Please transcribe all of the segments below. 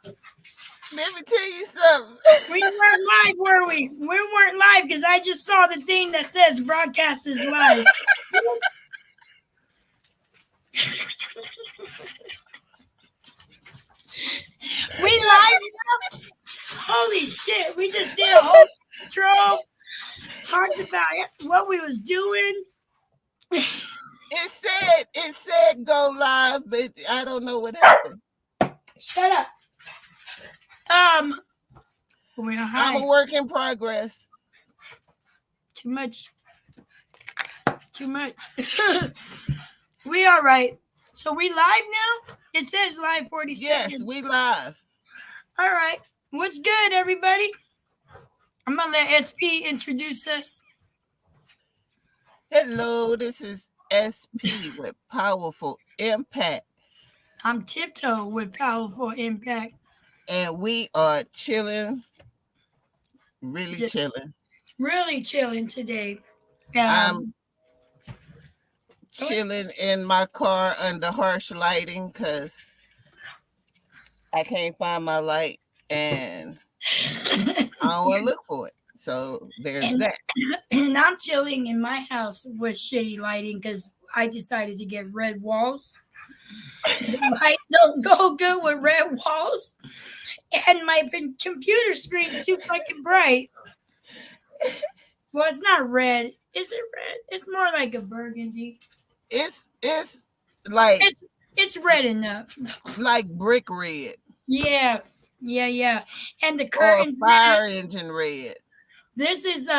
Let me tell you something. We weren't live, were we? We weren't live because I just saw the thing that says broadcast is live. We live now? Holy shit. We just did a whole intro, talked about what we was doing. It said go live, but I don't know what happened. Shut up. We're high. I'm a work in progress. Too much. We all right. So we live now? It says live 40 seconds. Yes, we live. All right. What's good, everybody? I'm going to let SP introduce us. Hello, this is SP with Powaful Impact. I'm TIPTOE with Powaful Impact. And we are chilling, really chilling. Really chilling today. I'm chilling in my car under harsh lighting because I can't find my light and I don't want to look for it. So there's that. And I'm chilling in my house with shitty lighting because I decided to get red walls. The light don't go good with red walls. And my computer screen's too fucking bright. Well, it's not red. Is it red? It's more like a burgundy. It's like it's red enough. Like brick red. Yeah. And the curtains. Or fire engine red. This is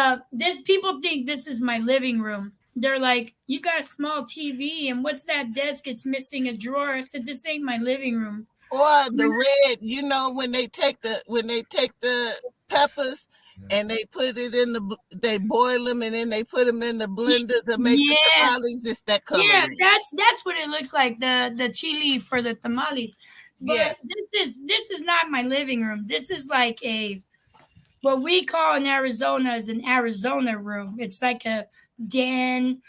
people think this is my living room. They're like, you got a small TV and what's that desk? It's missing a drawer. I said, this ain't my living room. Or the red, you know, when they take the peppers and they put it in they boil them and then they put them in the blender to make the tamales. It's that color. Yeah, that's what it looks like, the chili for the tamales. But yes. This is not my living room. This is like what we call in Arizona is an Arizona room. It's like a den.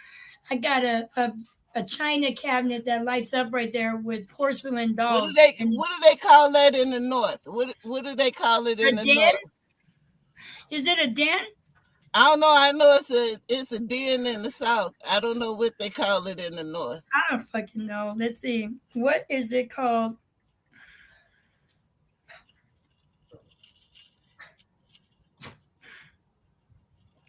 I got a china cabinet that lights up right there with porcelain dolls. What do they call that in the north? What do they call it in the north? Is it a den? I don't know. I know it's a den in the south. I don't know what they call it in the north. I don't fucking know. Let's see. What is it called?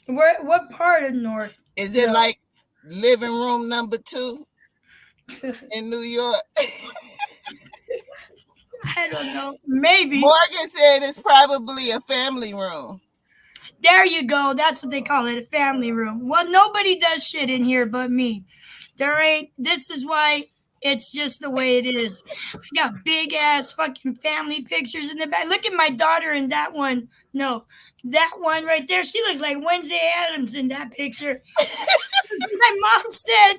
What part of north? Is it like living room number 2 in New York? I don't know. Maybe. Morgan said it's probably a family room. There you go. That's what they call it, a family room. Well, nobody does shit in here but me. This is why it's just the way it is. I got big ass fucking family pictures in the back. Look at my daughter in that one. No, that one right there. She looks like Wednesday Addams in that picture. My mom said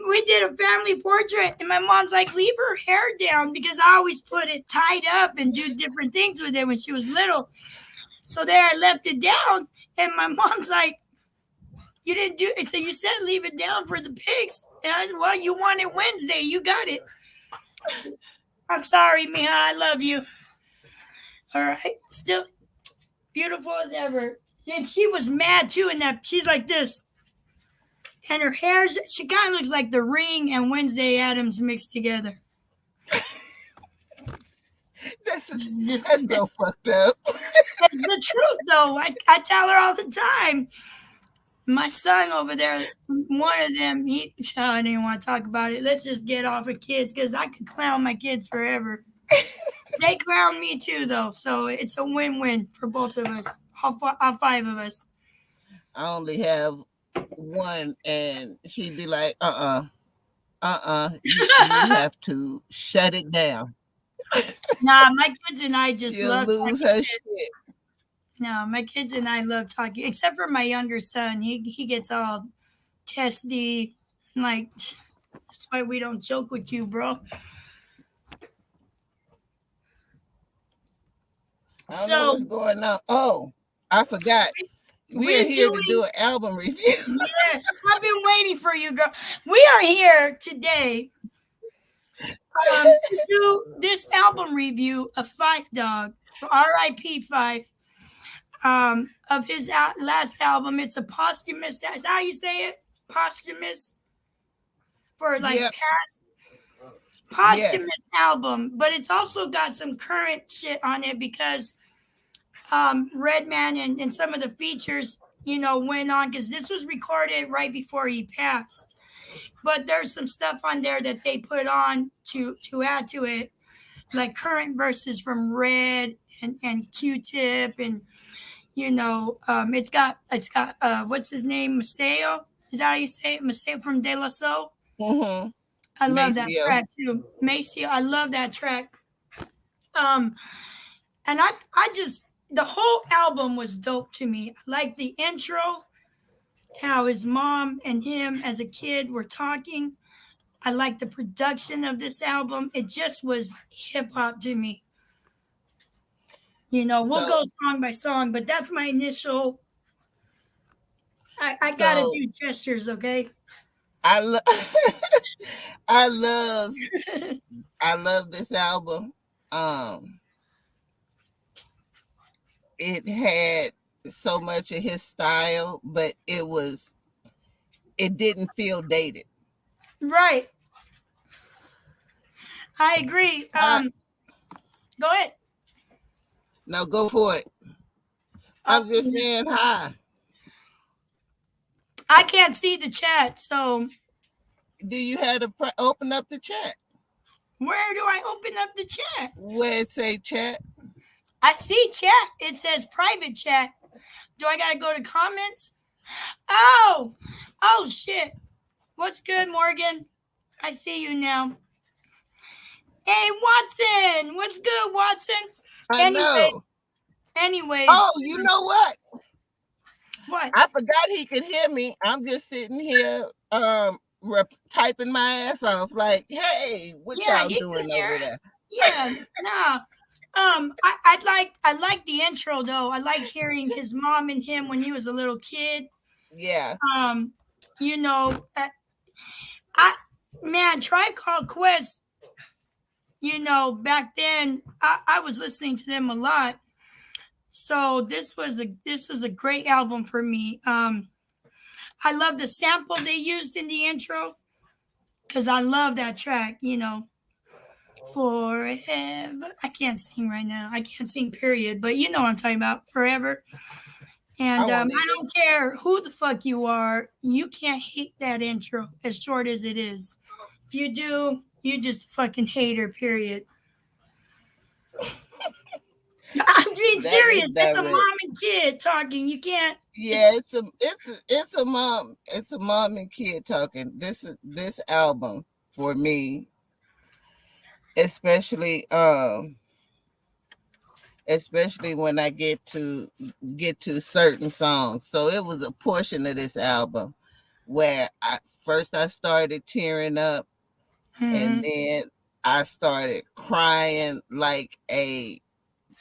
we did a family portrait and my mom's like, leave her hair down because I always put it tied up and do different things with it when she was little. So there I left it down and my mom's like, you didn't do it. So you said leave it down for the pigs. And I said, well, you wanted Wednesday. You got it. I'm sorry, Mija. I love you. All right. Still beautiful as ever. And she was mad too in that she's like this. And her hair, she kind of looks like The Ring and Wednesday Addams mixed together. That's so fucked up. That's the truth, though. I tell her all the time. My son over there, one of them, I didn't want to talk about it. Let's just get off of kids because I could clown my kids forever. They clown me too, though. So it's a win-win for both of us, all 5 of us. I only have one, and she'd be like, you have to shut it down. Nah, my kids and I just love lose her shit. No, my kids and I love talking, except for my younger son. He gets all testy. Like, that's why we don't joke with you, bro. I don't know what's going on. Oh, I forgot. We're here to do an album review. Yes, I've been waiting for you, girl. We are here today To do this album review of Fife Dog, R.I.P. Fife, of his last album. It's a posthumous. Is that how you say it? Posthumous for like Yep. past Yes. posthumous album, but it's also got some current shit on it because Redman and some of the features, went on because this was recorded right before he passed. But there's some stuff on there that they put on to add to it, like current verses from Red and Q-Tip, and it's got what's his name, Maceo? Is that how you say it? Maceo from De La Soul. Mm-hmm. I love that Maceo. track too. Maceo, I love that track. Um, and I just the whole album was dope to me. I like the intro, how his mom and him as a kid were talking. I like the production of this album. It just was hip hop to me. We'll So go song by song, but that's my initial. I gotta so do gestures, okay? I love I love I love this album. Um it had so much of his style, but it didn't feel dated. Right. I agree. I Go ahead. No, go for it. Oh, I'm just saying hi. I can't see the chat, so Do you have to open up the chat? where do I open up the chat? Where it say chat? I see chat. It says private chat. Do I gotta go to comments? Oh shit. What's good, Morgan? I see you now. Hey, Watson. What's good, Watson? I Anyway, know. anyways, Oh, you know what? what? I forgot he could hear me. I'm just sitting here typing my ass off like, hey, what Yeah, y'all he can doing hear over there? us. Yeah, nah. I like the intro though. I liked hearing his mom and him when he was a little kid. Yeah. Um, you know, uh, I man, Tribe Called Quest. Back then I was listening to them a lot. So this was a great album for me. I love the sample they used in the intro because I love that track. Forever. I can't sing right now. I can't sing, period. But you know what I'm talking about. Forever. I And want to I hear. don't care who the fuck you are. You can't hate that intro as short as it is. If you do, you just a fucking hater, period. I'm being That is serious. It's a direct. mom and kid talking. You can't. Yeah, it's a mom and kid talking. This album for me, especially especially when I get to certain songs. So it was a portion of this album where I started tearing up, and Mhm. then I started crying like a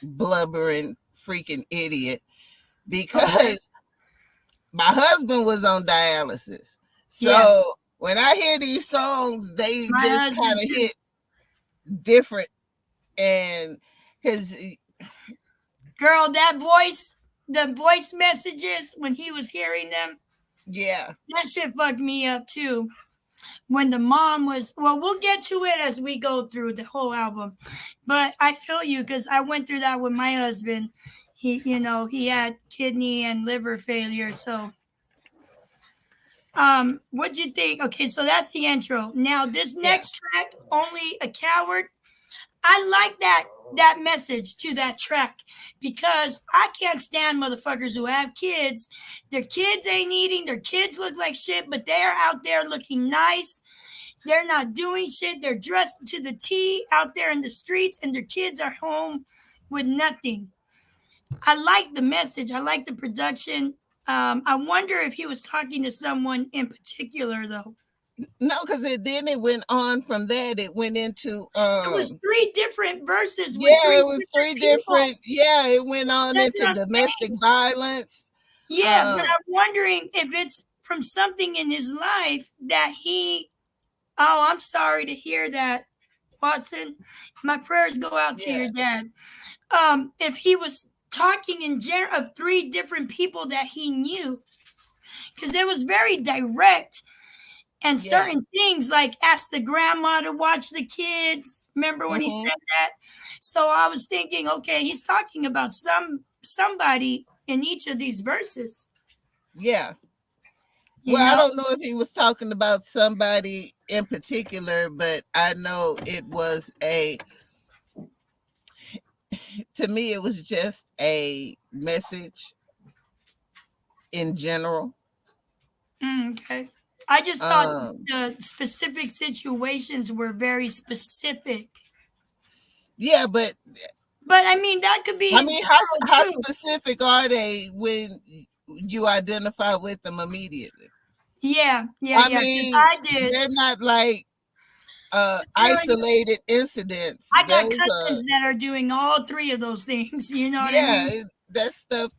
blubbering freaking idiot Okay. because my husband was on dialysis. Yeah. So when I hear these songs, they My just kind husband of too. hit different. And because, Girl, the voice messages when he was hearing them, yeah, that shit fucked me up too. When the mom was, well, we'll get to it as we go through the whole album. But I feel you because I went through that with my husband. He had kidney and liver failure. So, what'd you think? Okay, so that's the intro. Now, this yeah, next track, Only a Coward, I like that message to that track because I can't stand motherfuckers who have kids. Their kids ain't eating, their kids look like shit, but they're out there looking nice. They're not doing shit. They're dressed to the T out there in the streets, and their kids are home with nothing. I like the message. I like the production. I wonder if he was talking to someone in particular, though. no, because then it went on from that. It went into It was three different verses with yeah, three it was different three people. different. Yeah, it went on That's into what I'm domestic saying. violence. Yeah, but Um, I'm wondering if it's from something in his life that he. Oh, I'm sorry to hear that. Watson, my prayers go out to your dad. If he was talking in general of 3 different people that he knew, because it was very direct, and certain things like ask the grandma to watch the kids. Remember when he said that? So I was thinking, okay, he's talking about somebody in each of these verses. Yeah. Well, I don't know if he was talking about somebody in particular, but I know it was to me, it was just a message in general. Okay. I just thought the specific situations were very specific. Yeah, but I mean, that could be. I mean, how specific are they when you identify with them immediately? Yeah. I mean, I did. they're not like isolated incidents. I got cousins that are doing all 3 of those things. You know what I mean? That's stuff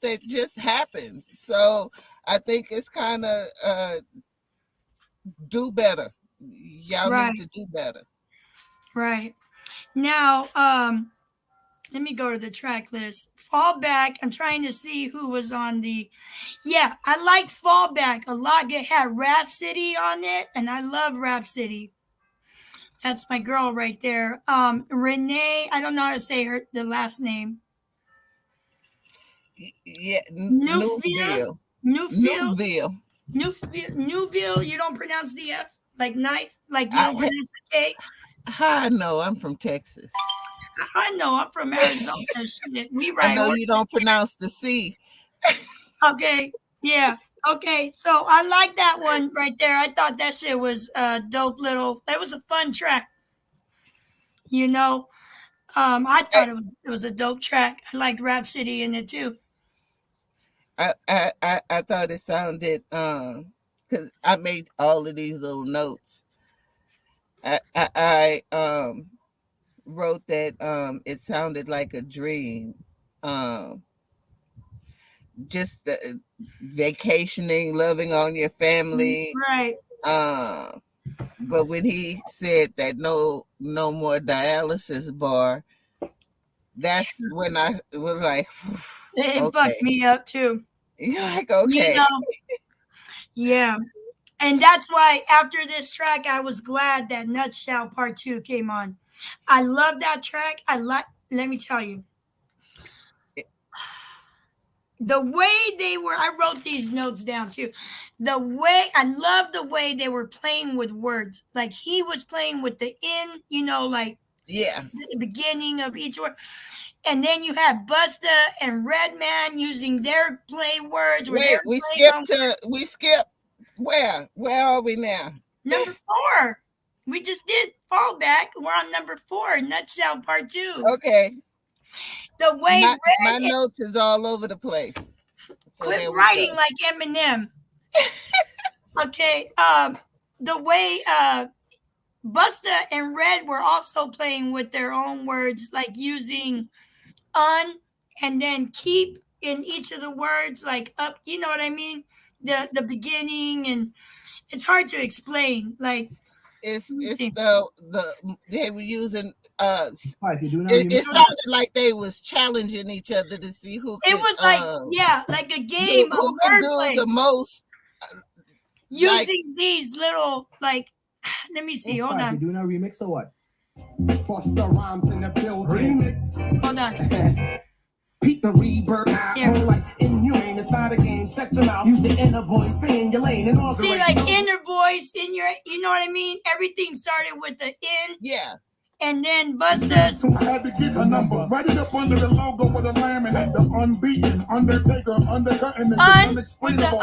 that just happens. So I think it's kind of do better. Y'all need to do better. Right. Now, let me go to the track list. Fall Back. I'm trying to see who was on the. Yeah, I liked Fall Back a lot. It had Rhapsody on it, and I love Rhapsody. That's my girl right there. Renee, I don't know how to say the last name. Yeah, Newville. Newville. You don't pronounce the F like knife, like you don't pronounce the K. I know, I'm from Texas. I know, I'm from Arizona. We ride. I know you don't pronounce the C. Okay, yeah. Okay, so I like that one right there. I thought that shit was dope little. That was a fun track. You know, I thought it was a dope track. I liked Rhapsody in it too. I thought it sounded because I made all of these little notes. I wrote that it sounded like a dream. Just vacationing, loving on your family. Right. But when he said that no more dialysis bar, that's when I was like, it fucked me up too. You're like, okay. You know, yeah. And that's why after this track, I was glad that Nutshell Part 2 came on. I love that track. Let me tell you. The way they were, I wrote these notes down too. I love the way they were playing with words. Like he was playing with the like the beginning of each word. And then you had Busta and Redman using their play words. Wait, we skipped. Where are we now? Number 4. We just did Fall Back. We're on number 4, Nutshell Part 2. Okay. The way my notes is all over the place. So quit writing like Eminem. Okay. The way Busta and Red were also playing with their own words, like using and then keep in each of the words, like up. You know what I mean? The beginning, and it's hard to explain. Like it's the they were using it sounded like they was challenging each other to see who could, it was like a game who could do the most using these little let me see, hold on. You doing a remix or what? Busta Rhymes in the building. Remix. Hold on. Pete the Reverb. Like inhumane, it's not a game. Set them out. Use the inner voice, stay in your lane. And all see, like inner voice in your, you know what I mean? Everything started with the in. Yeah. And then Busta's. So I had to get her number. Write it up under the logo with a laminate. The unbeaten, Undertaker, undercutting the unexplainable.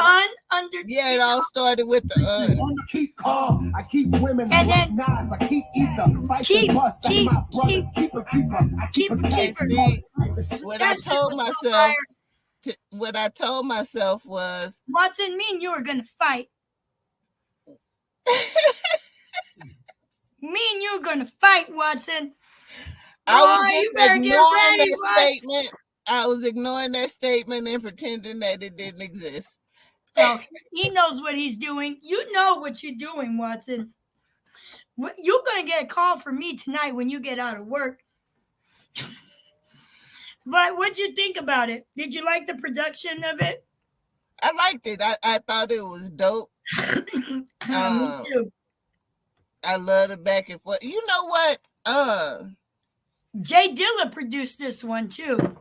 Yeah, it all started with the keep calm. I keep women. And then knives. I keep ether. Fight and bust. That's my brothers. Keep a keeper. I keep a keeper. What I told myself was, Watson, me and you are gonna fight. Me and you are gonna fight, Watson. I was just ignoring that statement. I was ignoring that statement and pretending that it didn't exist. Oh, he knows what he's doing. You know what you're doing, Watson. You're going to get a call from me tonight when you get out of work. But what'd you think about it? Did you like the production of it? I liked it. I thought it was dope. Me too. I love the back and forth. You know what? Jay Dilla produced this one too.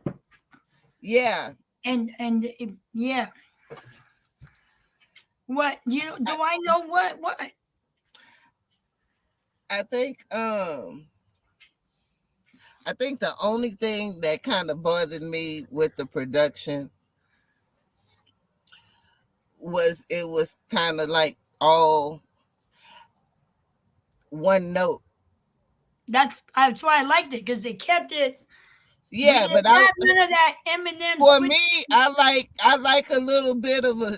Yeah. And yeah. What do I know what? I think the only thing that kind of bothered me with the production was it was kind of like all one note. That's why I liked it, because they kept it. Yeah, but none of that Eminem. For me, I like a little bit of a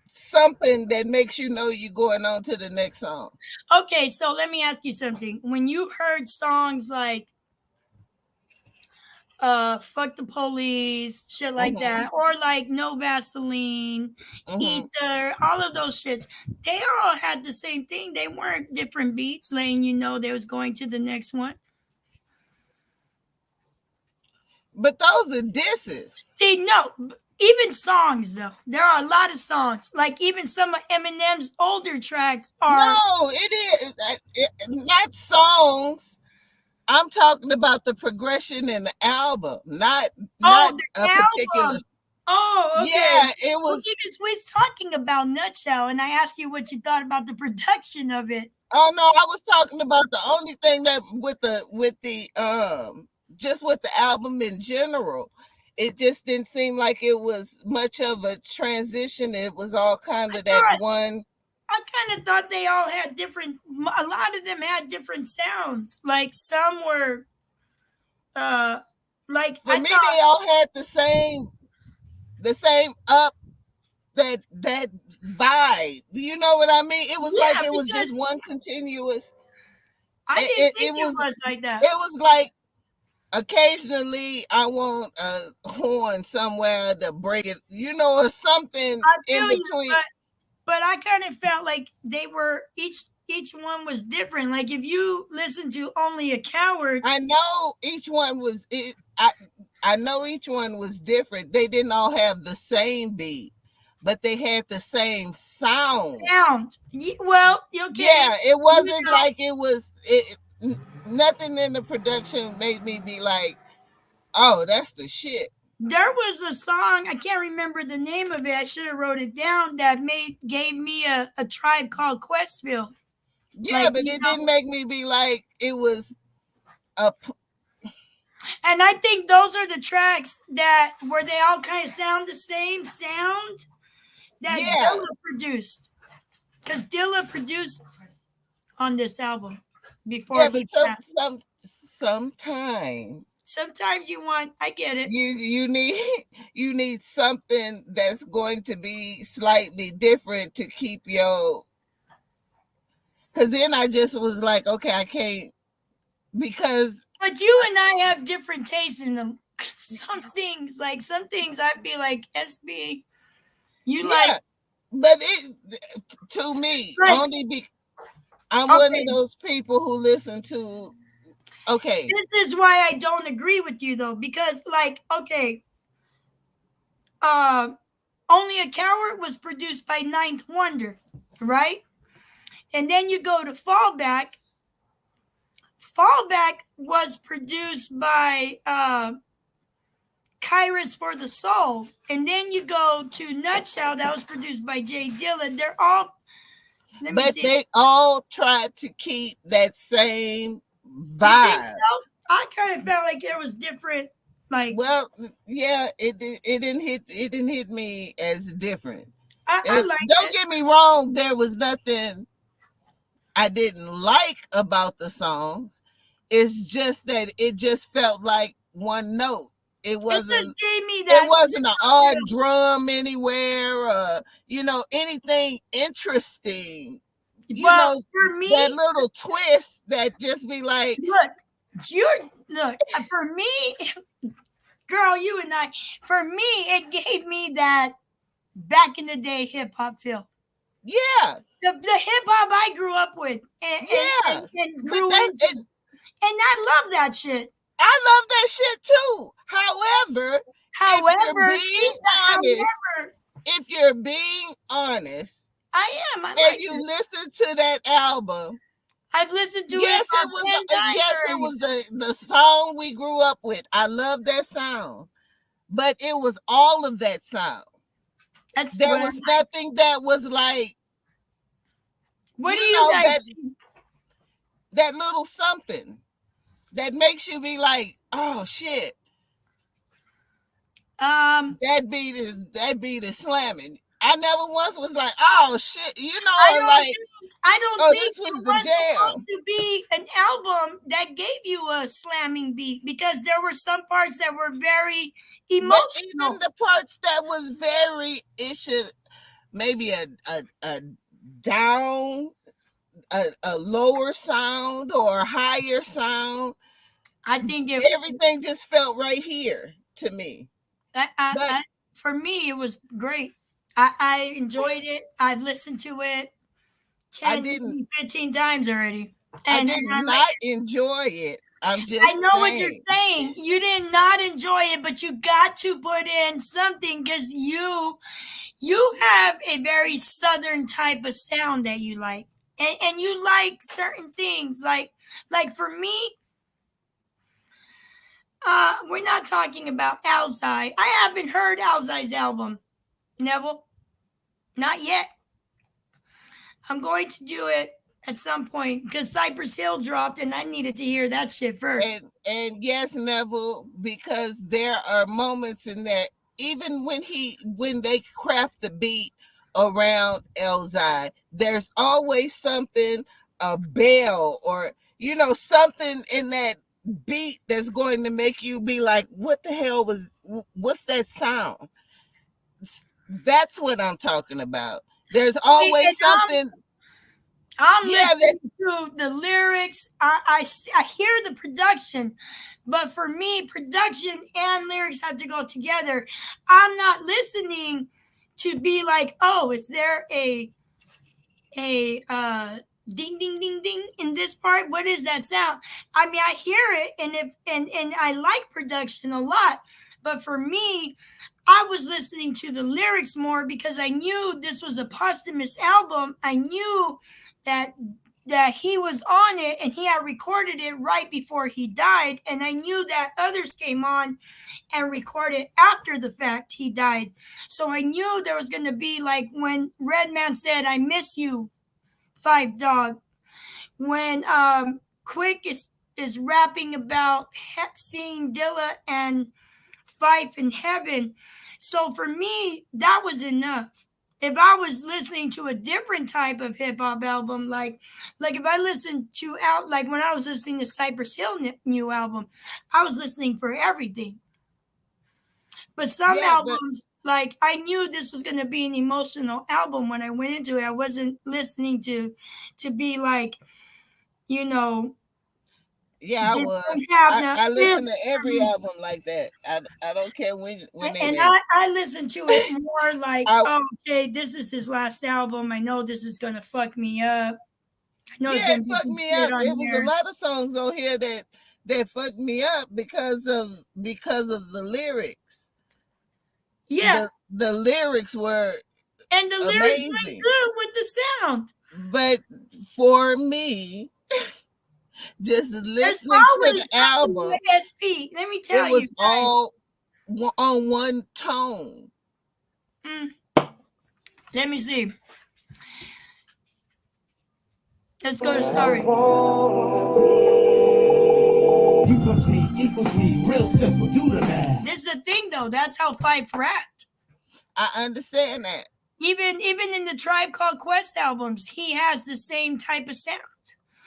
something that makes you know you're going on to the next song. Okay, so let me ask you something. When you heard songs like fuck the police, shit like that, or like no Vaseline, Ether, all of those shits, they all had the same thing. They weren't different beats letting you know they was going to the next one. But those are disses. See, no, even songs though. There are a lot of songs. Like even some of Eminem's older tracks are. No, it is not songs. I'm talking about the progression in the album, not a particular. Oh, okay. Yeah, it was. We was talking about Nutshell, and I asked you what you thought about the production of it. Oh no, I was talking about the only thing that with the just with the album in general, it just didn't seem like it was much of a transition. It was all kind of that one. I kind of thought they all had different. A lot of them had different sounds. Like some were, like for me, they all had the same up that vibe. You know what I mean? It was like it was just one continuous. I didn't think it was like that. It was like occasionally I want a horn somewhere to break it, or something in between. But I kind of felt like they were each one was different. Like if you listen to Only a Coward, I know each one was I know each one was different. They didn't all have the same beat, but they had the same sound. Well, okay. Yeah, it wasn't like it was. Nothing in the production made me be like, "Oh, that's the shit." There was a song, I can't remember the name of it. I should have wrote it down. That gave me a Tribe Called Questville. Yeah, like, but it didn't make me be like it was a. And I think those are the tracks where they all kind of sound the same sound that Dilla produced. Because Dilla produced on this album before he passed. Sometimes you want, I get it. You need something that's going to be slightly different to keep your. Because then I just was like, okay, I can't, because. But you and I have different tastes in them. Some things I'd be like, SB, like. But it, to me, I'm one of those people who listen to. Okay. This is why I don't agree with you though, because Only a Coward was produced by Ninth Wonder, right? And then you go to Fallback. Fallback was produced by Kairos for the Soul. And then you go to Nutshell, that was produced by Jay Dilla. They're all they all tried to keep that same vibe. I kind of felt like there was different, like. Well, yeah, it didn't hit me as different. Don't get me wrong, there was nothing I didn't like about the songs. It's just that it just felt like one note. It wasn't. It just gave me that. It wasn't an odd drum anywhere, anything interesting. For me, that little twist that just be like, look. For me, girl, you and I. For me, it gave me that back in the day hip hop feel. Yeah. The hip hop I grew up with and grew into. And I love that shit. I love that shit too. However, if you're being honest, I am. And you listen to that album, I've listened to it it was the song we grew up with. I love that sound, but it was all of that sound. There was nothing that was like, what do you guys that little something that makes you be like, oh shit. That beat is slamming. I never once was like, oh shit, I don't think this was the jam. Supposed to be an album that gave you a slamming beat, because there were some parts that were very emotional. But even the parts that was very, it should maybe a down, a lower sound or a higher sound. I think everything just felt right here to me. For me, it was great. I enjoyed it. I've listened to it 10, 15 times already. And I did not enjoy it. I'm just I know what you're saying. You did not enjoy it, but you got to put in something, because you have a very Southern type of sound that you like. And you like certain things. Like for me, we're not talking about Alzai. I haven't heard Alzai's album. Neville, not yet. I'm going to do it at some point, because Cypress Hill dropped and I needed to hear that shit first. And yes, Neville, because there are moments in there, even when they craft the beat around Elzai, there's always something, a bell or something in that beat that's going to make you be like, what the hell what's that sound? That's what I'm talking about. There's always something. I'm listening to the lyrics. I hear the production, but for me, production and lyrics have to go together. I'm not listening to be like, oh, is there a ding ding ding ding in this part? What is that sound? I mean, I hear it, and I like production a lot, but for me, I was listening to the lyrics more, because I knew this was a posthumous album. I knew that he was on it and he had recorded it right before he died, and I knew that others came on and recorded after the fact he died. So I knew there was going to be, like when Redman said, I miss you, Five Dog, when Quick is rapping about seeing Dilla and Fife in heaven. So for me, that was enough. If I was listening to a different type of hip hop album, like if I listened to like when I was listening to Cypress Hill new album, I was listening for everything. But some albums, like I knew this was going to be an emotional album when I went into it. I wasn't listening to be like, Yeah, I was. I listen to every album like that. I don't care when they. And I listen to it more like, okay, this is his last album. I know this is gonna fuck me up. I know it's gonna fuck me up. It was a lot of songs on here that fucked me up because of the lyrics. Yeah, the lyrics were and the lyrics were good with the sound. But for me, just listening to the album, let me tell you, it was all on one tone. Let me see. Let's go to story. You plus me equals me. Real simple. Do the math. This is the thing, though. That's how Phife rapped. I understand that. Even in the Tribe Called Quest albums, he has the same type of sound.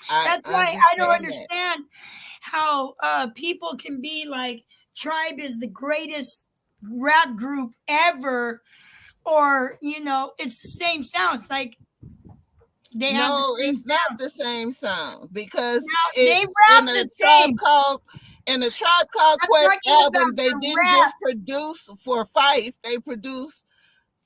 That's why I don't understand how people can be like, Tribe is the greatest rap group ever, or it's the same sound. It's like they have the same it's sound. not the same sound, because they rap the same. In the Tribe Called Quest album, they didn't just produce for Phife, they produced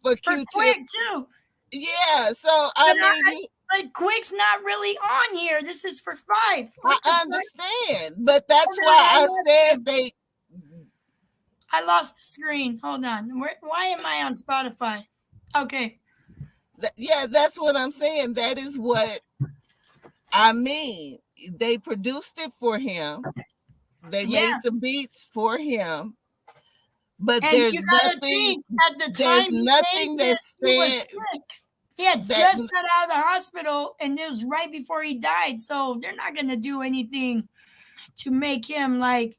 for Q-Tip Quick too. Yeah, so I mean, but Quick's not really on here. This is for Five. I understand, but that's why I said they. I lost the screen. Hold on. Why am I on Spotify? Okay. Yeah, that's what I'm saying. That is what I mean. They produced it for him. They made the beats for him. But and there's you gotta nothing. think, at the There's time he nothing made that this, he was stands. sick. He had That just got out of the hospital, and it was right before he died. So they're not gonna do anything to make him like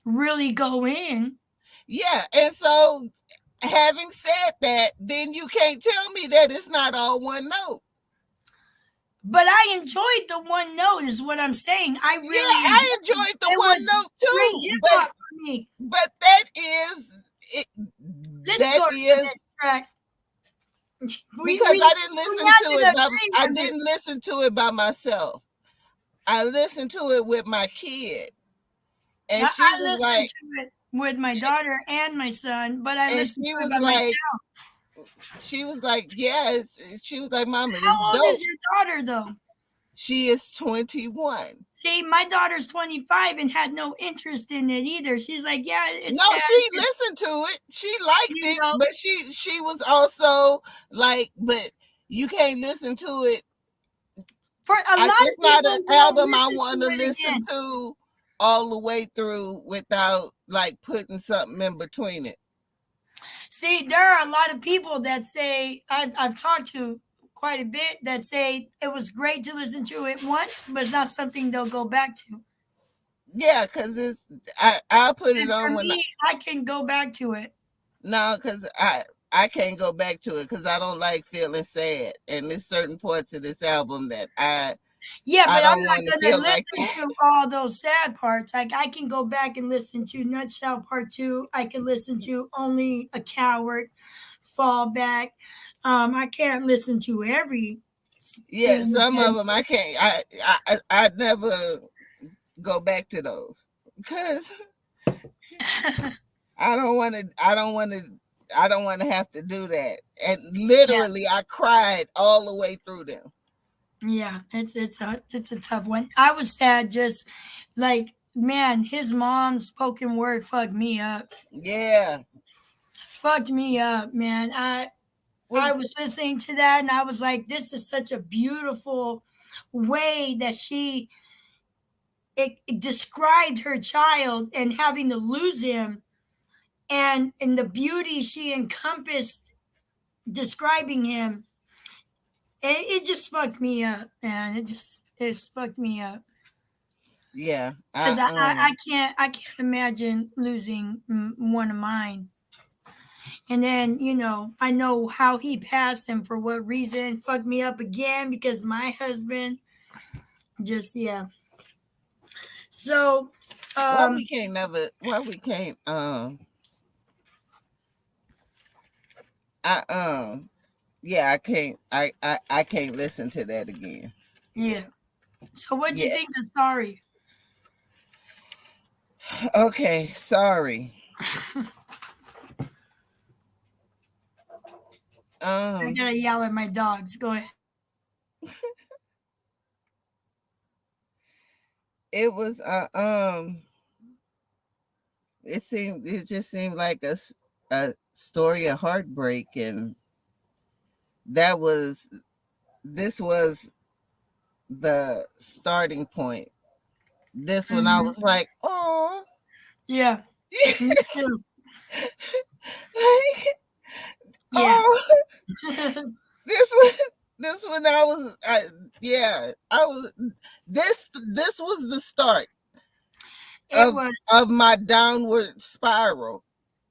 really go in. yeah, and so having said that, then you can't tell me that it's not all one note. But I enjoyed the one note, is what I'm saying. I really I enjoyed the it one was note great too. hip hop for me. But that is it. Let's That go to the is next track. because I didn't listen to it. I agree didn't listen to it by myself. I listened to it with my kid, and she I was listened like, to it with my daughter and my son, but I and listened she to it was by like, myself. she was like, yeah, she was like, Mama, it's How old dope. is your daughter, though? She is 21. See, my daughter's 25 and had no interest in it either. She's like, yeah, it's No, sad. she listened to it. She liked You it, know? but she was also like, but you can't listen to it. For a lot It's of not people an won't album I listen want to to it listen again. to all the way through without like putting something in between it. See, there are a lot of people that say, I've talked to quite a bit, that say it was great to listen to it once, but it's not something they'll go back to. Yeah, because it's I put it And for on when me, I can go back to it. no, because I can't go back to it because I don't like feeling sad, and there's certain parts of this album that Yeah, I but I'm don't not want to gonna feel like listen that. to all those sad parts. Like I can go back and listen to Nutshell Part 2. I can listen to Only a Coward, Fall Back. I can't listen to every Yeah, thing some again. of them I can't. I'd never go back to those because I don't want to. I don't want to. I don't want to have to do that. And Yeah, literally, I cried all the way through them. yeah, it's a tough one. I was sad, just like, man, his mom's spoken word fucked me up. Yeah. Fucked me up, man. I was listening to that and I was like, this is such a beautiful way that it described her child and having to lose him, and the beauty she encompassed describing him. And it just fucked me up, man. It fucked me up. Yeah. Because I can't imagine losing one of mine. And then, I know how he passed and for what reason. Fucked me up again because my husband just, yeah. So, why we can't never? Why we can't? Yeah, I can't. I can't listen to that again. yeah. So, what'd you Yeah. think of Sorry? Okay. Sorry. I gotta yell at my dogs. Go ahead. It was it just seemed like a story of heartbreak, and this was the starting point. This one I was like, oh Yeah, me too. like, Yeah. this one I was I was this was the start of my downward spiral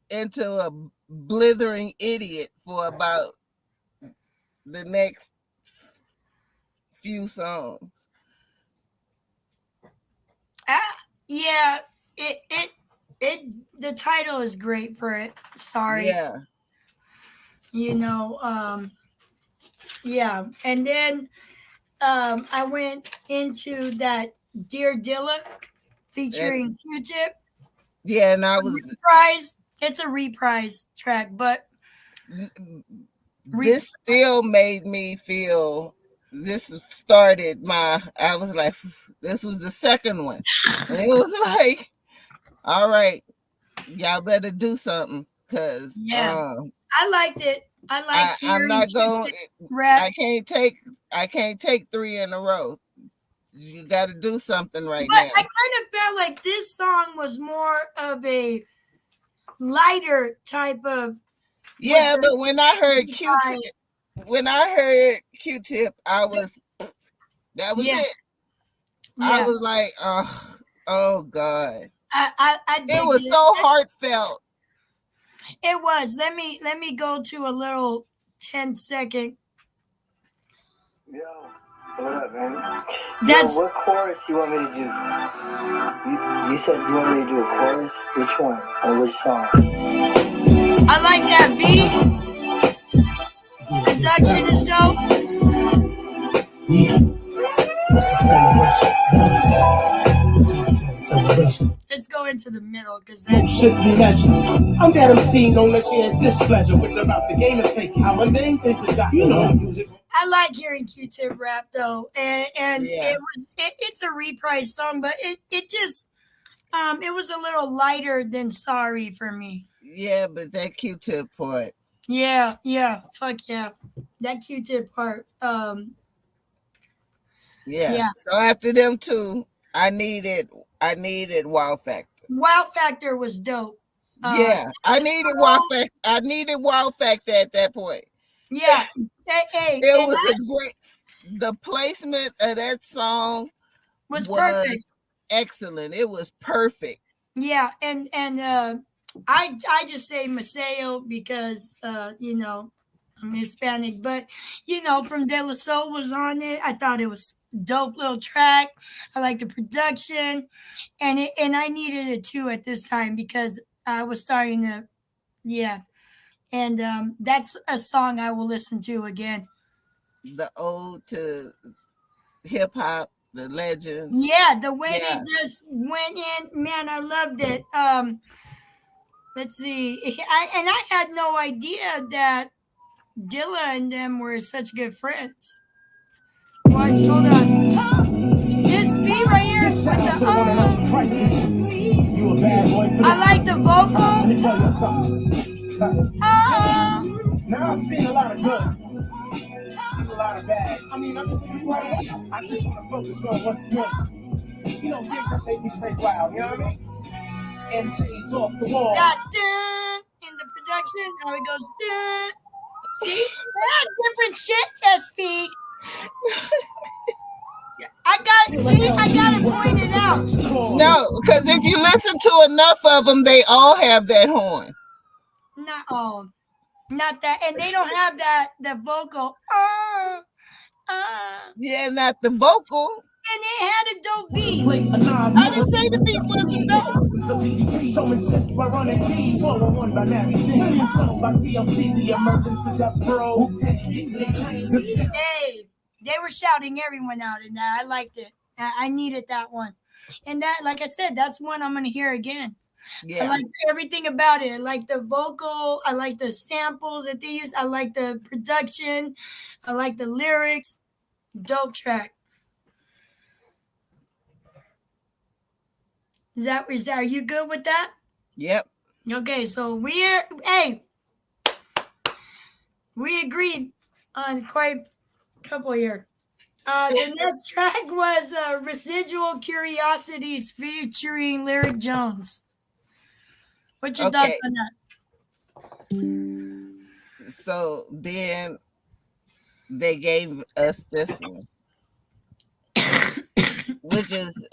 into a blithering idiot for about the next few songs. Yeah, it the title is great for it. Sorry. Yeah. Yeah. And then I went into that Dear Dilla featuring Q-Tip. Yeah, and I was reprise. It's a reprise track, but this still made me feel. This started my. I was like, this was the second one, and it was like, all right, y'all better do something, cause I liked it. I liked I'm not going. rap. I can't take 3 in a row. You got to do something right but now. I kind of felt like this song was more of a lighter type of. Yeah, but when I heard Q-Tip, I was. That was it. I was like, oh God. I it was so heartfelt. It was. Let me go to a little 10-second. Yo, what up, man? Yo, what chorus you want me to do? You said you want me to do a chorus? Which one? Or which song? I like that beat. Production is dope. Yeah. This is celebration. Let's go into the middle because that should be measured. I'm that MC known that she has displeasure with the route the game is taking. How mundane things have got. You know music. I like hearing Q-Tip rap though, and it's a reprise song, but it just it was a little lighter than Sorry for me. Yeah, but that Q-Tip part. Yeah, fuck yeah, that Q-Tip part. Yeah. So after them two, I needed Wow Factor. Wow Factor was dope. I needed Wow Factor. I needed Wow Factor at that point. Yeah. It was a great. The placement of that song was perfect. Excellent. It was perfect. Yeah, and I just say Maceo because you know, I'm Hispanic, but you know, from De La Soul was on it. I thought it was dope little track. I like the production, and I needed it too at this time because I was starting to, and that's a song I will listen to again. The ode to hip hop, the legends. Yeah, the way they just went in, man, I loved it. Let's see, I had no idea that Dilla and them were such good friends. Watch, hold on. This beat right here with the you a bad boy for this. I like the vocal. Let me tell you something. Now I've seen a lot of good. I've seen a lot of bad. I mean, I just want to focus on what's good. You know, things that make me say, wow, you know what I mean? MT's off the wall. That in the production, how it goes. See, different shit, SP. I got it pointed out. No, because if you listen to enough of them, they all have that horn. Not all, not that, and they don't have the vocal. Yeah, not the vocal. And it had a dope beat. I didn't say the beat wasn't dope. So insist by running D, follow one by Mary Jane. Song by TLC, the emergence of Death Row. Hey, they were shouting everyone out in that. I liked it. I needed that one. And that, like I said, that's one I'm going to hear again. Yeah. I like everything about it. I like the vocal. I like the samples that they use. I like the production. I like the lyrics. Dope track. Are you good with that? Yep. Okay, so we agreed on quite a couple here. The next track was Residual Curiosities featuring Lyric Jones. What's your thoughts on that? So then they gave us this one, which is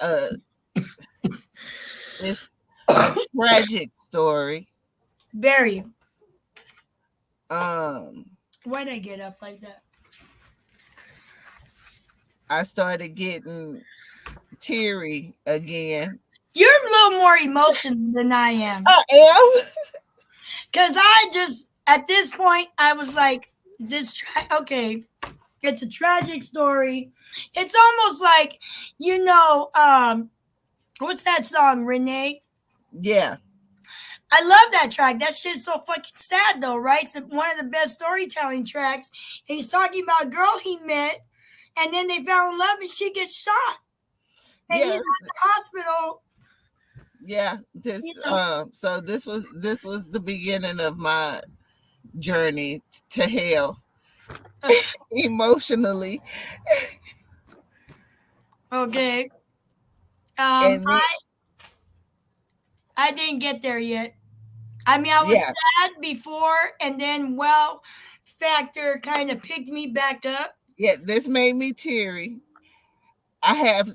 it's a tragic story. Very. Why'd I get up like that? I started getting teary again. You're a little more emotional than I am. I am. Because I just, at this point, I was like, it's a tragic story. It's almost like, you know, what's that song, Renee? Yeah. I love that track. That shit's so fucking sad though, right? It's one of the best storytelling tracks. And he's talking about a girl he met, and then they fell in love, and she gets shot, and he's at the hospital. Yeah, so this was the beginning of my journey to hell emotionally. Okay. And I didn't get there yet. I mean, I was sad before, and then Factor kind of picked me back up. Yeah, this made me teary. I have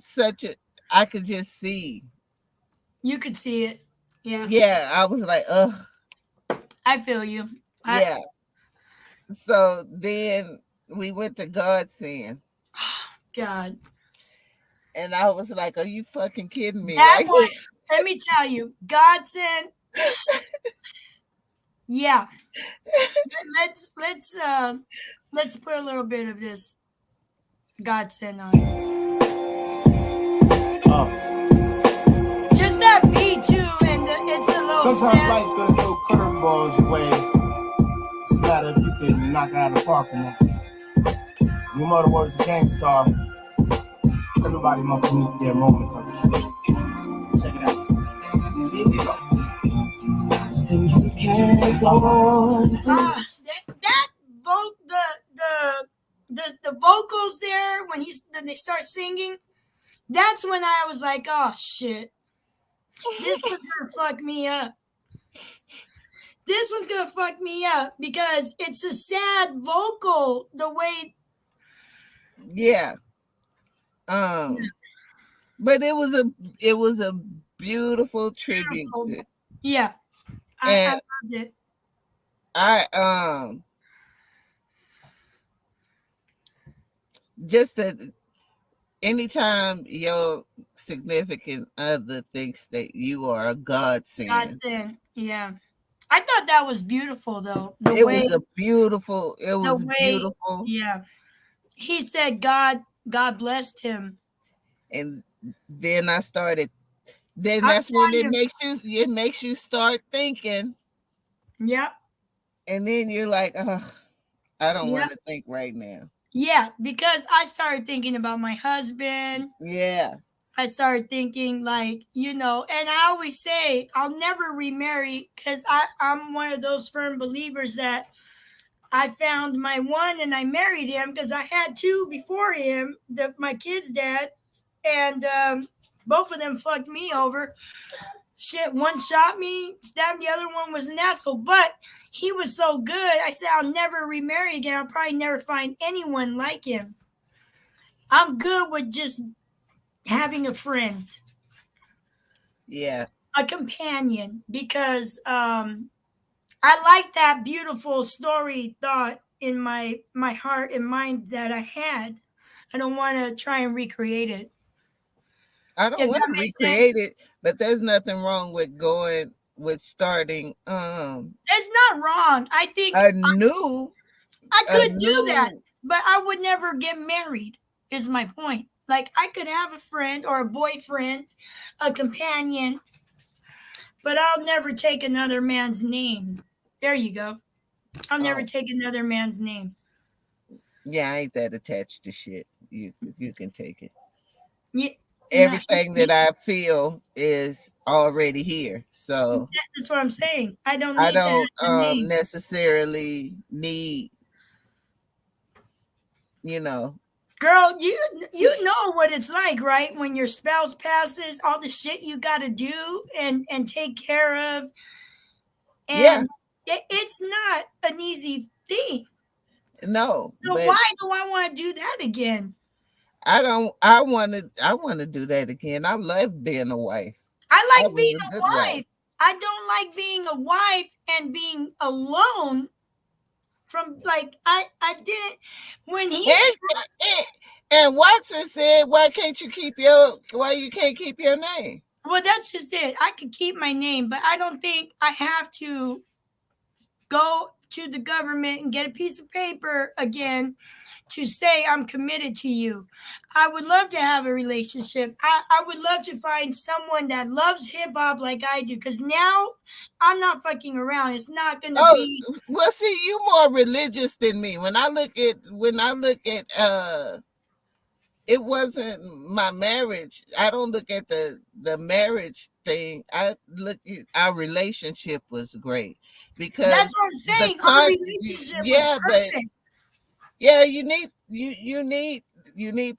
I could just see. You could see it. Yeah. Yeah, I was like, ugh. I feel you. Yeah. So then we went to Godsend. God. And I was like, are you fucking kidding me? That one, let me tell you, Godsend. Yeah. Let's put a little bit of this Godsend on. Just that beat too, and it's a little Sometimes sad. life's gonna throw curveballs your way. It's a matter if you can knock it out of the park or not. You know the words of Gangstar. Everybody must meet their moment of truth. Check it out. Here we go. And you can't go on. The vocals there when they start singing, that's when I was like, oh shit, this one's gonna fuck me up. This one's gonna fuck me up because it's a sad vocal the way. Yeah. But it was a beautiful tribute. Yeah. I loved it. Just that anytime your significant other thinks that you are a godsend. Godsend, yeah. I thought that was beautiful though. It was beautiful. Yeah. He said God blessed him. And then I started. Then that's when it makes you start thinking. Yep. And then you're like, I don't want to think right now. Yeah, because I started thinking about my husband. Yeah. I started thinking and I always say I'll never remarry because I'm one of those firm believers that I found my one and I married him because I had two before him, my kid's dad, and both of them fucked me over. Shit, one shot me, stabbed, the other one was an asshole, but he was so good. I said, I'll never remarry again. I'll probably never find anyone like him. I'm good with just having a friend. Yeah. A companion, because I like that beautiful story thought in my heart and mind that I had. I don't want to try and recreate it. I don't want to recreate it, but there's nothing wrong with starting. It's not wrong. I think I could do that, but I would never get married, is my point. Like, I could have a friend or a boyfriend, a companion, but I'll never take another man's name. There you go. I'll never take another man's name. Yeah, I ain't that attached to shit. You can take it. Yeah. Everything that I feel is already here. So that's what I'm saying. I don't necessarily need, Girl, you know what it's like, right? When your spouse passes, all the shit you got to do and take care of. And it's not an easy thing. No. So why do I want to do that again? I want to do that again. I love being a wife. I like being a wife. I don't like being a wife and being alone. From I didn't when he and Watson said, why you can't keep your name? Well, that's just it. I could keep my name, but I don't think I have to go to the government and get a piece of paper again to say I'm committed to you. I would love to have a relationship. I would love to find someone that loves hip hop like I do, because now I'm not fucking around. It's not gonna be. Well, see, you more religious than me. When I look at it wasn't my marriage. I don't look at the marriage thing. I look at our relationship was great, because that's what I'm saying. Our relationship was perfect. Yeah, you need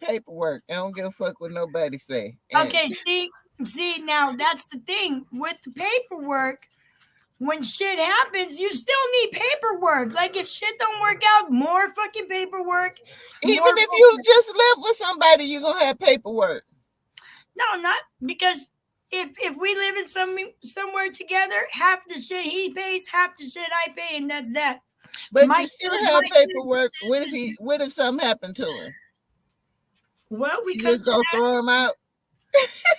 paperwork. I don't give a fuck what nobody say. Okay, see, now that's the thing with the paperwork. When shit happens, you still need paperwork. Like if shit don't work out, more fucking paperwork. Even if you just live with somebody, you're gonna have paperwork. No, not because if we live in somewhere together, half the shit he pays, half the shit I pay, and that's that. But you still have paperwork. What if something happened to him? Well, we just gonna throw him out.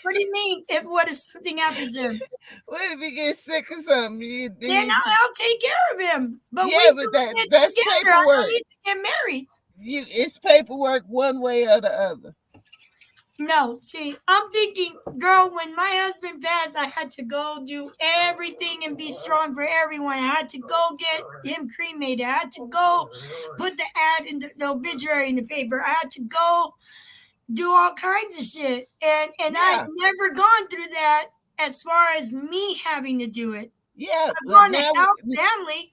What do you mean? What if something happens to him? What if he gets sick or something? Then I'll take care of him. But yeah, but that's together. paperwork. I don't need to get married. It's paperwork one way or the other. No, see, I'm thinking, girl, when my husband passed, I had to go do everything and be strong for everyone. I had to go get him cremated. I had to go put the ad in the obituary in the paper. I had to go do all kinds of shit. And I've never gone through that as far as me having to do it. Yeah. I've gone to help family.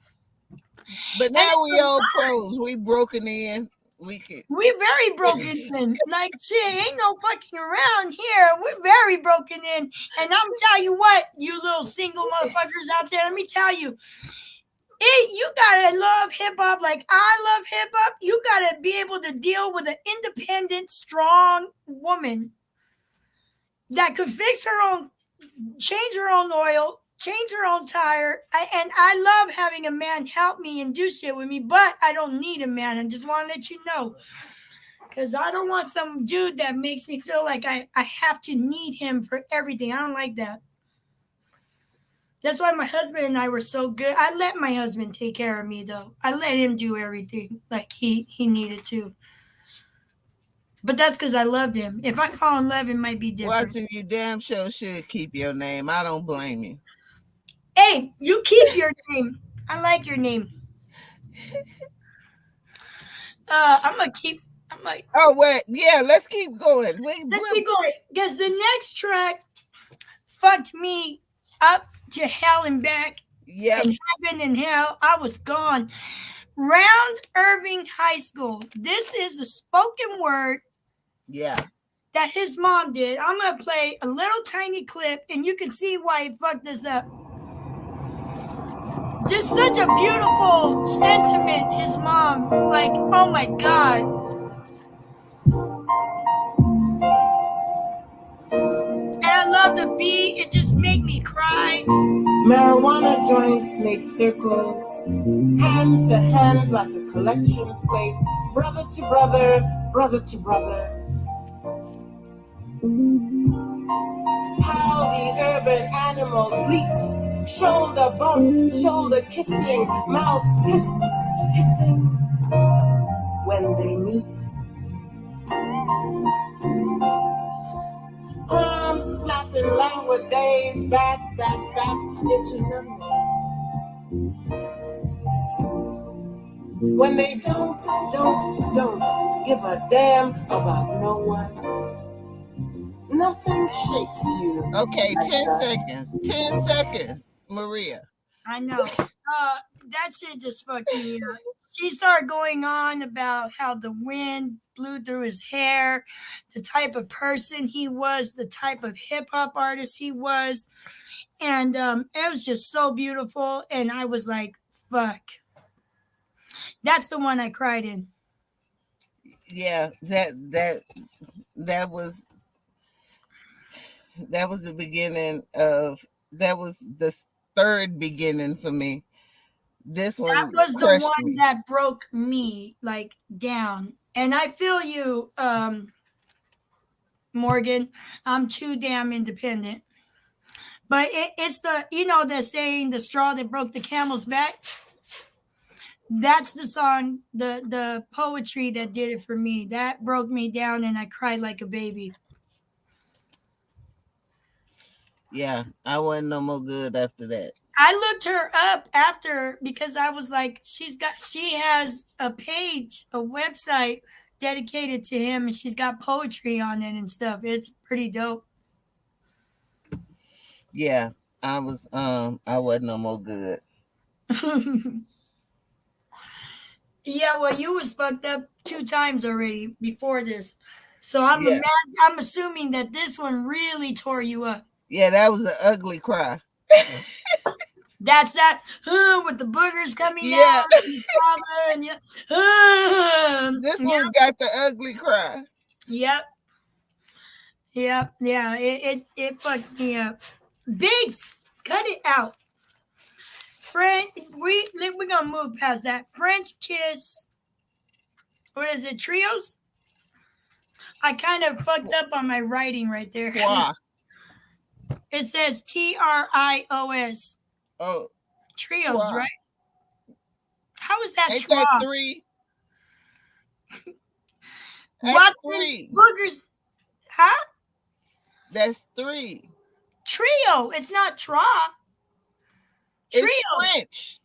But now we all pros. We broken in. We're very broken in. Like shit, ain't no fucking around here. We're very broken in. And I'm telling you what, you little single motherfuckers out there, let me tell you. You gotta love hip hop like I love hip hop. You gotta be able to deal with an independent, strong woman that could fix her own, change her own oil, change her own tire. And I love having a man help me and do shit with me, but I don't need a man. I just want to let you know. Because I don't want some dude that makes me feel like I have to need him for everything. I don't like that. That's why my husband and I were so good. I let my husband take care of me, though. I let him do everything like he needed to. But that's because I loved him. If I fall in love, it might be different. Watching you damn sure should keep your name. I don't blame you. Hey, you keep your name. I like your name. I'm like. Oh, wait. Yeah, let's keep going. Let's keep going. Because the next track fucked me up to hell and back. Yeah. And heaven and hell. I was gone. Round Irving High School. This is the spoken word. Yeah. That his mom did. I'm going to play a little tiny clip and you can see why he fucked us up. Just such a beautiful sentiment, his mom. Like, oh my God. And I love the beat. It just made me cry. Marijuana joints make circles, hand to hand like a collection plate, brother to brother, brother to brother. How the urban animal bleats, shoulder bump, shoulder kissing, mouth hissing when they meet. Palm slapping languid days, back into numbness. When they don't give a damn about no one. Nothing shakes you. Okay, 10 seconds. 10 seconds, Maria. I know. That shit just fucked me up. She started going on about how the wind blew through his hair, the type of person he was, the type of hip-hop artist he was. And it was just so beautiful. And I was like, fuck. That's the one I cried in. Yeah, that was the beginning of, that was the third beginning for me. This one, that was the one that broke me like down. And I feel you, Morgan. I'm too damn independent. But it's the, the saying, the straw that broke the camel's back. That's the song, the poetry that did it for me. That broke me down and I cried like a baby. Yeah, I wasn't no more good after that. I looked her up after because I was like, she has a page, a website dedicated to him, and she's got poetry on it and stuff. It's pretty dope. Yeah, I wasn't no more good. Yeah, well, you was fucked up 2 times already before this, so I'm Yeah. I'm assuming that this one really tore you up. Yeah, that was an ugly cry. That's that with the boogers coming Yeah. down, and This one got the ugly cry. Yep. Yep. Yeah. It fucked me up. Biggs, cut it out. We're gonna move past that. French kiss. What is it? Trios? I kind of fucked up on my writing right there. Wow. It says TRIOS. Oh. Trios, Wow. right? How is that Ain't twa? that 3? That's What 3. boogers? Huh? That's 3. Trio. It's not tra. Trios. It's French.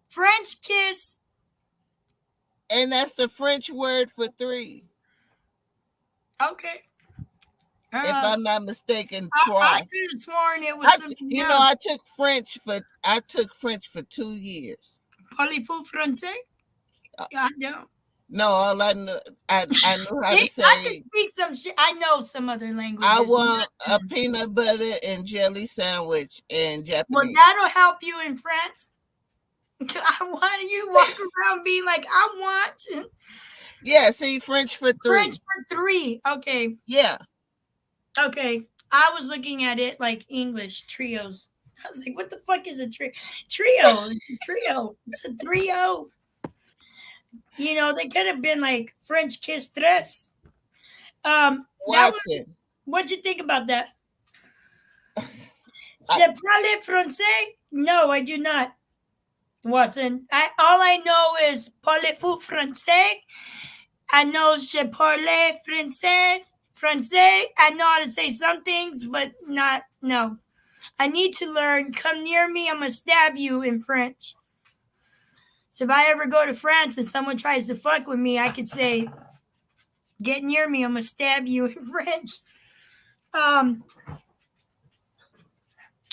French kiss. And that's the French word for 3. Okay. If I'm not mistaken, I could have sworn it was something else. I took French for 2 years. Parlez-vous français? I don't. No, all I knew how to say. I can speak some shit. I know some other languages. I want a peanut butter and jelly sandwich in Japanese. Well, that'll help you in France. I want you walk around being like, I want. Yeah, see, French for 3. French for 3. Okay. Yeah. Okay. I was looking at it like English trios. I was like, what the fuck is a trio? Trio. It's a trio. It's a 3-0. You know, they could have been like French kiss tres. Watson. What'd you think about that? Je parle français? No, I do not. Watson. All I know is parlez-vous français? I know je parle français. I know how to say some things, but no. I need to learn. Come near me, I'm going to stab you in French. So if I ever go to France and someone tries to fuck with me, I could say, get near me, I'm going to stab you in French.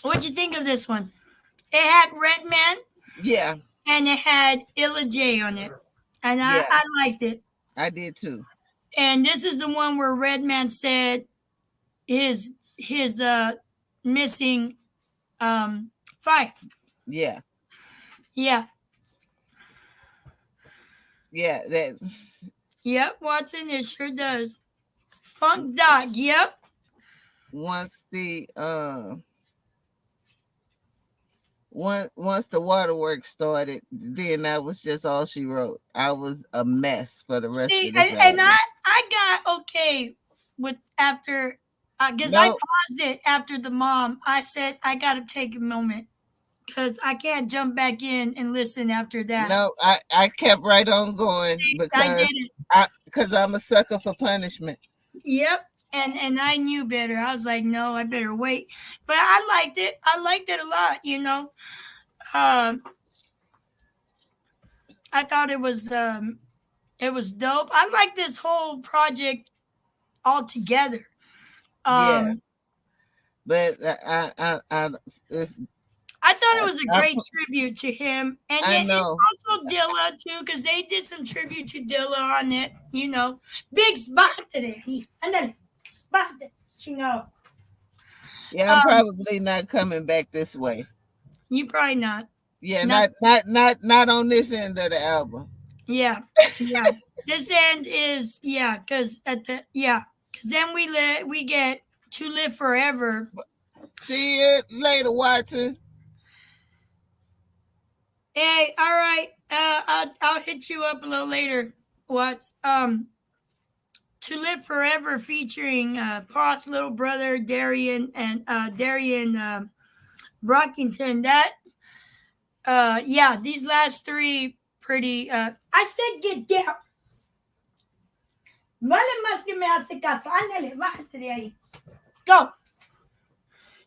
What'd you think of this one? It had Redman. Yeah. And it had Illa J on it. And I liked it. I did too. And this is the one where Redman said his missing Phife. Yeah. Yeah. Yeah. Yep, Watson, it sure does. Funk Dog, yep. Once the once the waterworks started, then that was just all she wrote. I was a mess for the rest of the day. And I got okay with after because I paused it after the mom. I said I gotta take a moment because I can't jump back in and listen after that. No, I kept right on going because I'm a sucker for punishment. Yep. And I knew better. I was like, no, I better wait. But I liked it. I liked it a lot, you know. I thought it was dope. I like this whole project altogether. Yeah. But I thought it was a great tribute to him. And I know. Also Dilla too, because they did some tribute to Dilla on it, you know. Big spot today. Yeah, I'm probably not coming back this way. You probably not. Yeah, not on this end of the album. Yeah. This end is because then we get To Live Forever. See you later, Watson. Hey, all right. I'll hit you up a little later. What's To Live Forever featuring Paul's little brother Darian and Darian Brockington. Yeah, these last three pretty. I said get down. Vale más que me hace caso. Ándale, bájate de ahí. Go.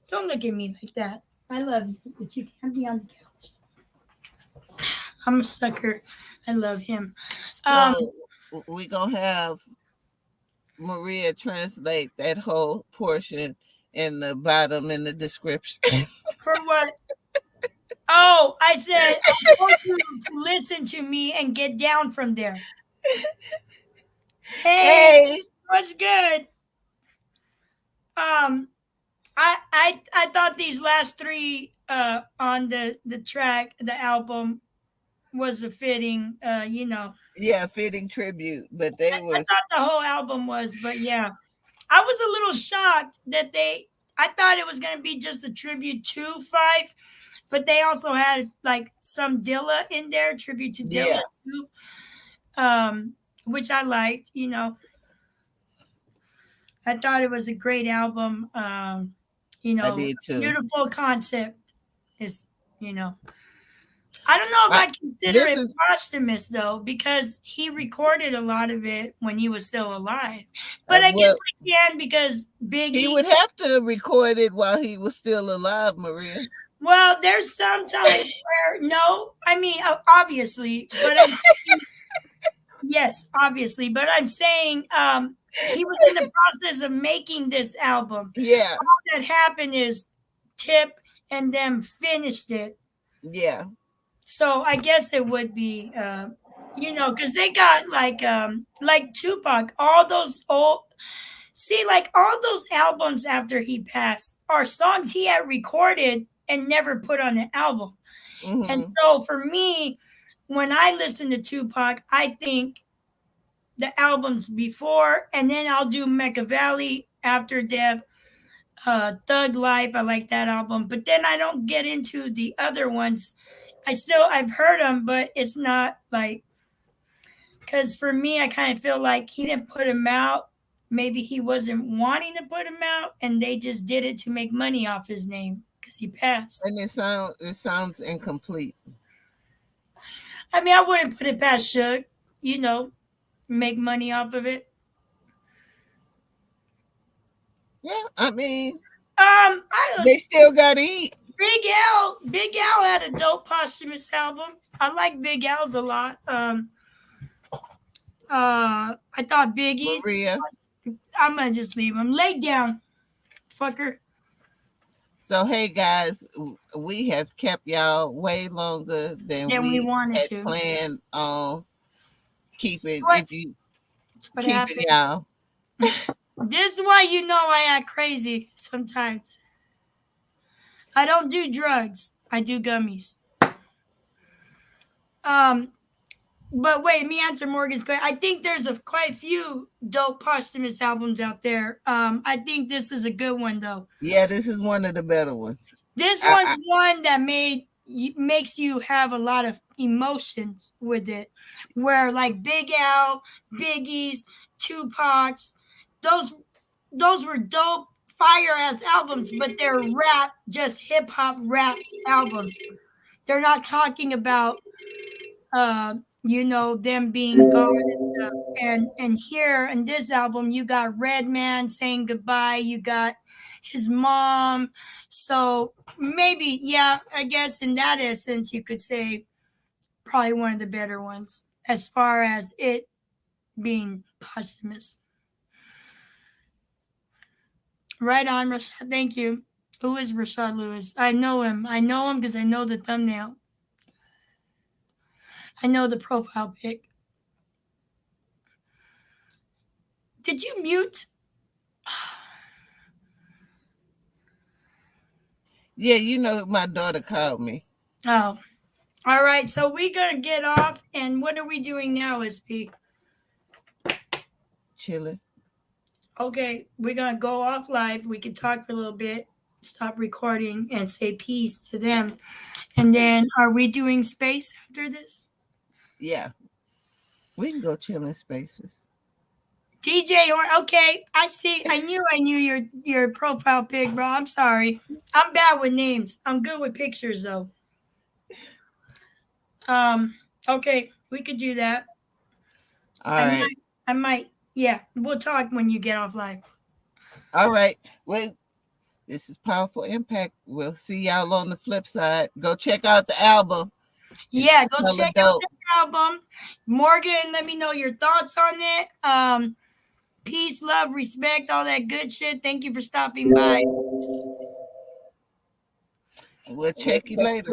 Don't look at me like that. I love you, but you can't be on the couch. I'm a sucker. I love him. So we gonna have Maria translate that whole portion in the bottom in the description. For what? Oh, I said I want you to listen to me and get down from there. Hey, what's good? I thought these last three on the track, the album was a fitting, Yeah, fitting tribute, but they I was thought the whole album was, but yeah. I was a little shocked that I thought it was going to be just a tribute to Fife, but they also had like some Dilla in there, tribute to Dilla too, which I liked, I thought it was a great album. I did too. Beautiful concept is, I don't know if I consider it posthumous though, because he recorded a lot of it when he was still alive. But I guess I can because Biggie. He would have to record it while he was still alive, Maria. Well, there's some times where obviously, but I'm saying, yes, obviously, but I'm saying he was in the process of making this album. Yeah. All that happened is Tip and them finished it. Yeah. So I guess it would be, because they got like Tupac, all those all those albums after he passed are songs he had recorded and never put on an album. Mm-hmm. And so for me, when I listen to Tupac, I think the albums before, and then I'll do Mecca Valley after death. Thug Life, I like that album, but then I don't get into the other ones. I've heard them, but it's not like, because for me, I kind of feel like he didn't put them out. Maybe he wasn't wanting to put them out, and they just did it to make money off his name because he passed. And it sounds incomplete. I mean, I wouldn't put it past Suge, make money off of it. Yeah, I mean, they still got to eat. Big Al had a dope posthumous album. I like Big Al's a lot. I thought Biggie's. Maria. I'm gonna just leave him. Lay down, fucker. So hey guys, we have kept y'all way longer than we wanted to. Planned on keeping y'all. This is why I act crazy sometimes. I don't do drugs. I do gummies. But wait, me answer Morgan's question. I think there's quite a few dope posthumous albums out there. I think this is a good one though. Yeah, this is one of the better ones. This one's one that makes you have a lot of emotions with it. Where like Big Al, Biggie's, Tupac's, those were dope fire ass albums, but they're rap, just hip hop rap albums. They're not talking about them being gone and stuff. And here in this album, you got Redman saying goodbye, you got his mom. So maybe, yeah, I guess in that essence, you could say probably one of the better ones as far as it being posthumous. Right on, Rashad. Thank you. Who is Rashad Lewis? I know him because I know the thumbnail. I know the profile pic. Did you mute? Yeah, my daughter called me. Oh. All right, so we're going to get off. And what are we doing now, SP? Chilling. Okay, we're going to go off live. We can talk for a little bit, stop recording, and say peace to them. And then are we doing space after this? Yeah. We can go chill in spaces. DJ, okay, I see. I knew your profile pic, bro. I'm sorry. I'm bad with names. I'm good with pictures, though. Okay, we could do that. All right. I might. Yeah, we'll talk when you get off live. All right. Well, this is Powaful Impact. We'll see y'all on the flip side. Go check out the album. Yeah, go check out the album. Morgan, let me know your thoughts on it. Peace, love, respect, all that good shit. Thank you for stopping by. We'll check you later.